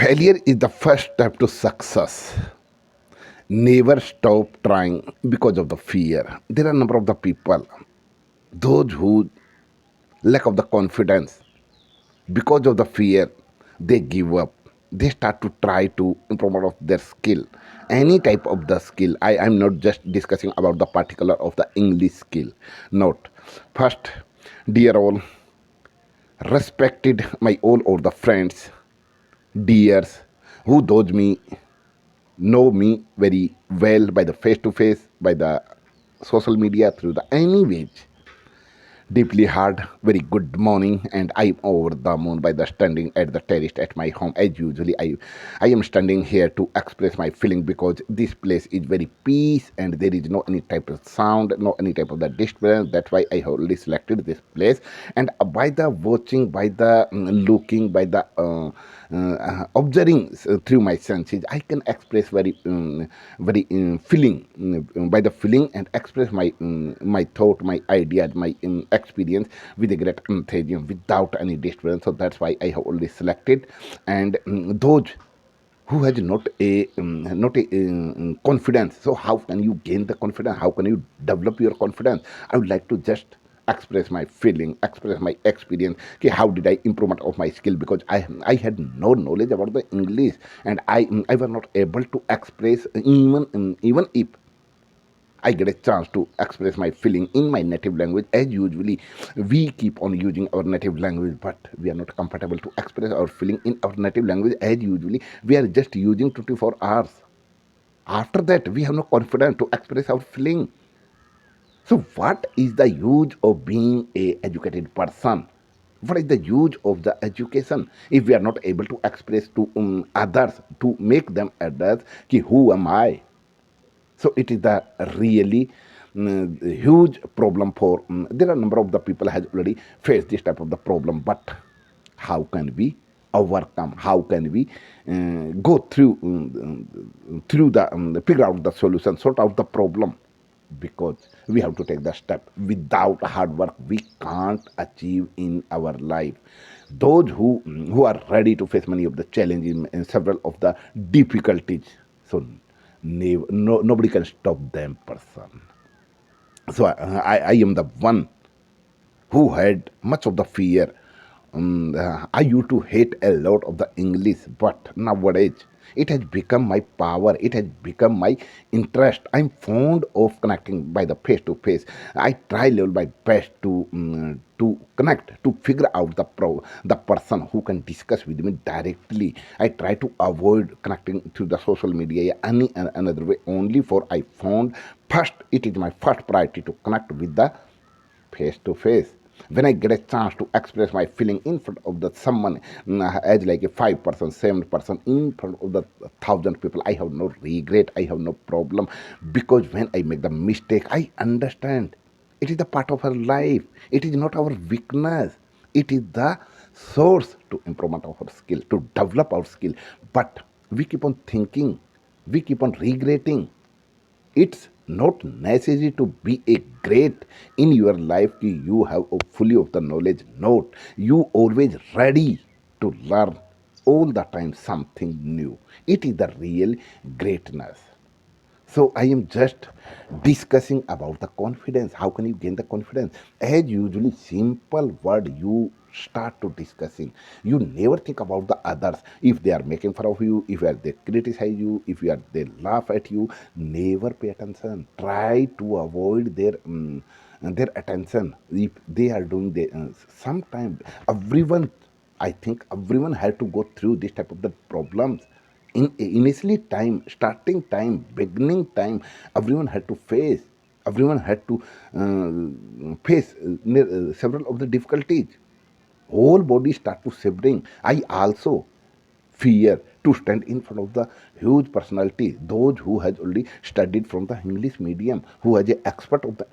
Failure is the first step to success. Never stop trying because of the fear. There are a number of the people, those who lack of the confidence, because of the fear, they give up. They start to try to improve of their skill, any type of the skill. I'm not just discussing about the particular of the English skill. Not first, dear all, respected my all or the friends, dears, who those me know me very well by the face to face, by the social media, through the any ways. Deeply hard, very good morning, and I'm over the moon by the standing at the terrace at my home. As usually, I am standing here to express my feeling because this place is very peace and there is no any type of sound, no any type of the disturbance. That's why I have only selected this place. And by the watching, by the looking, by the observing through my senses, I can express very feeling by the feeling and express my thought, my ideas, my experience with a great enthusiasm without any disturbance. So that's why I have already selected. And those who has not a confidence, so how can you gain the confidence, how can you develop your confidence? I would like to just express my feeling, express my experience. Okay, how did I improvement of my skill? Because I had no knowledge about the English, and I was not able to express, even if I get a chance to express my feeling in my native language. As usually, we keep on using our native language, but we are not comfortable to express our feeling in our native language. As usually, we are just using 24 hours. After that, we have no confidence to express our feeling. So, what is the use of being a educated person? What is the use of the education if we are not able to express to others, to make them others, ki who am I? So it is the really huge problem for. There are a number of the people has already faced this type of the problem, but how can we overcome? How can we go through the figure out the solution, sort out the problem? Because we have to take the step. Without hard work, we can't achieve in our life. Those who are ready to face many of the challenges and several of the difficulties, so nobody can stop them person. So I am the one who had much of the fear. I used to hate a lot of the English, but nowadays it has become my power. It has become my interest. I'm fond of connecting by the face to face. I try level my best to connect, to figure out the person who can discuss with me directly. I try to avoid connecting through the social media any another way. Only for I found first it is my first priority to connect with the face to face. When I get a chance to express my feeling in front of the someone, as like a 5%, 7% in front of the 1,000 people, I have no regret, I have no problem, because when I make the mistake, I understand it is the part of our life. It is not our weakness. It is the source to improvement of our skill, to develop our skill. But we keep on thinking, we keep on regretting. It's not necessary to be a great in your life कि you have a fully of the knowledge. Not you always ready to learn all the time something new. It is the real greatness. So I am just discussing about the confidence. How can you gain the confidence? As usually simple word you start to discussing. You never think about the others. If they are making fun of you, if they criticize you, if they laugh at you, never pay attention. Try to avoid their attention. If they are doing the sometimes everyone, I think everyone had to go through this type of the problems in initially time, starting time, beginning time. Everyone had to face, everyone had to face several of the difficulties. Whole body start to shivering. I also fear to stand in front of the huge personality, those who has already studied from the English medium, who has a expert of the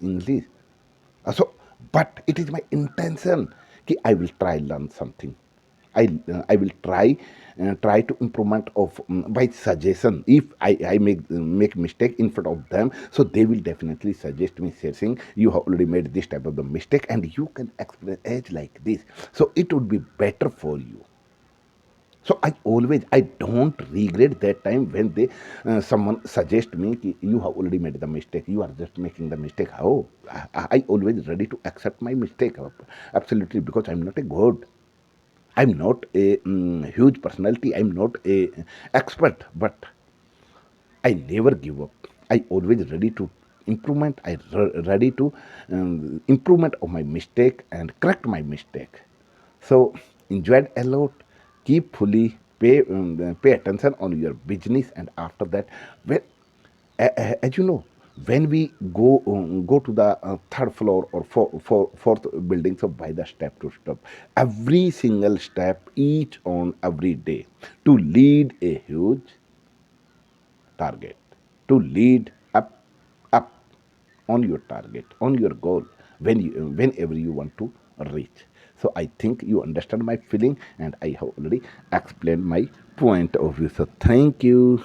English. So, but it is my intention कि I will try learn something. I will try to improvement of by suggestion. If I make mistake in front of them, so they will definitely suggest me saying you have already made this type of the mistake and you can explain it like this. So it would be better for you. So I don't regret that time when they someone suggest me ki, you have already made the mistake, you are just making the mistake. How I always ready to accept my mistake, absolutely, because I'm not a god. I'm not a huge personality, I'm not a expert, but I never give up. I always ready to improvement. Ready to improvement of my mistake and correct my mistake. So enjoyed a lot. Keep fully pay attention on your business, and after that, when as you know, when we go to the third floor or fourth building, so by the step to step, every single step, each on every day, to lead a huge target, to lead up on your target, on your goal, whenever you want to reach. So I think you understand my feeling, and I have already explained my point of view. So thank you.